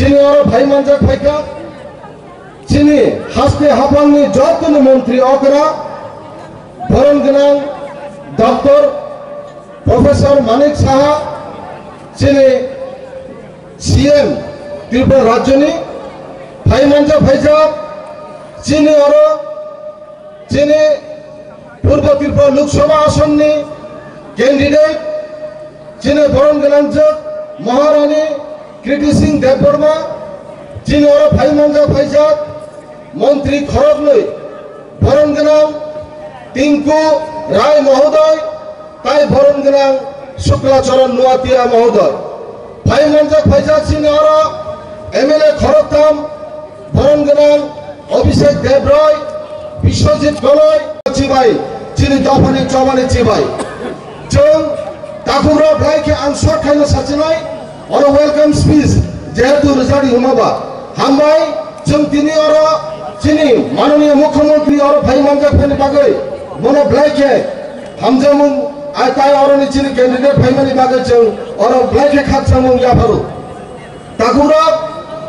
চিনি আর ভাই মানজাক ফাইকা চিনি হাসতে হাফাংনি যতন মন্ত্রী অকরা বরণ গোনাं ডক্টর প্রফেসর মানিক সাহা চিনি সিএম ত্রিপুরা রাজ্যনি ভাই মানজাক ফাইজাক চিনি আর চিনি পূর্ব ত্রিপুরা লোকসভা আসননি कैंडिडेट जिन्हें बरन गोनां महारानी कृति सिंह देवबर्मा जिन्हें और भाई मानजाक फाइजाक मंत्री खरगलई बरन गोनां टिंकु राय महोदय ताई बरन गोनां शुक्लाचरण नुआतिया महोदय भाई मानजाक फाइजाक जिन्हें और एमएलए खरगधाम बरन गोनां अभिषेक देवराय विश्वजित गलय चिबाई जिन्हें दफानी चौबानी चिबाई जों ताकुरा ब्लाइ के आंसर खाइनो साचिनाय और वेलकम स्पीच जेहेतु रिजार्डिं हुमाबा हामबाय जों दिनै और चिनि माननीय मुख्यमंत्री और भाई मानजाक फाइनि बागै मनो ब्लाइ के हामजामुं आइ ताइ और चिनि कैंडिडेट भाइमानि बागै जों और ब्लाइ के खातसामुं याफारु ताकुरा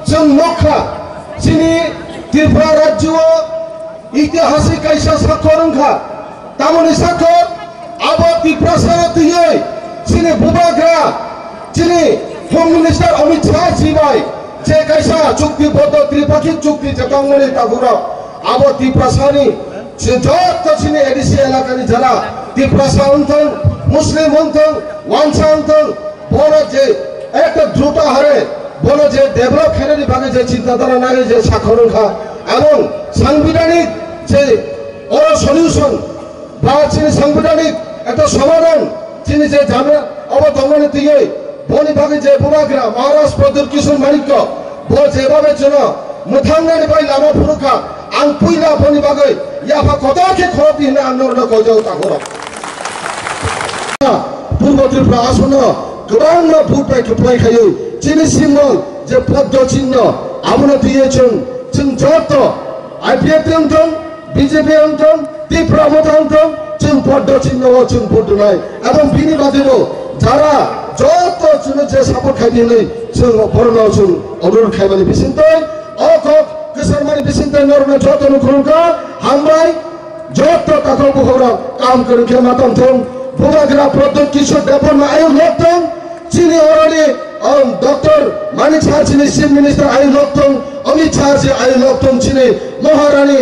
जों नखा चिनि त्रिपुरा राज्य ऐतिहासिक कायसा साखर ओंखा तामुनि साखर आबो त्रिपुरा सारतियै चिनि बुबाग्रा चिनि होम मिनिस्टर अमित शाह सिबाय जे कायसा चुक्तिबद्ध त्रिपाक्षिक चुक्ति जकांगनि तागुरा आबो त्रिपुरा सानि जत चिनि एडिसि एलाकानि जरा त्रिपुरा साउन्थन मुस्लिम हन्थन वानसा हन्थन बनो जे एक द्रुत हारे बनो जे डेभलप खेरेनि बागै जे चिन्ताधारा नागे जे साखर ओंखा एवं साংবিধানিক जे और सल्यूशन बा चिनि साংবিধানিক একটা সমাধান চিনি যে জানে অবদমনে দিয়ে বনি ভাগে যে বুবাগ্রা মহারাষ্ট্র প্রদুর কিশোর মানিক্য বো যেভাবে জন মুথাঙ্গানি বাই লামা ফুরুকা আং পুইলা বনি ভাগে ইয়াফা কতকে খরতি না আন্দোলন কজাও তাগর পূর্ব ত্রিপুরা আসন গোবাং না ভুটাই খুপাই খাই চিনি সিম্বল যে পদ্ম চিহ্ন আমরা দিয়েছেন जों যত IPF wonton BJP wonton Tripura মত অন্তন जों पद्म चिन्ह जों बदलाय एवं बिनि बादेबो जारा जत जों जे सापर्ट खाइदिनै जों बरनाव जों अनुरोध खाइबानि बिसिनतै अकक गोसारमानि बिसिनतै नरना जत नखरका हामबाय जत ताको बहरा काम करके मातम थं बुबाग्रा पद्म किशोर देवबर्मा आयु लक्तं चिनि अरनि डॉक्टर मानिक साहा चिनि चीफ मिनिस्टर आयु लक्तं अमित शाह जी आयु लक्तं चिनि महारानी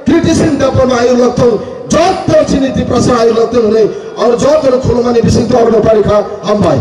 कृति सिंह देवबर्मा आयु लक्तं जत चिनी त्रिपुरा आयु लग्तों और जत खुलमानी बिसिंग और पारिखा हामबाय।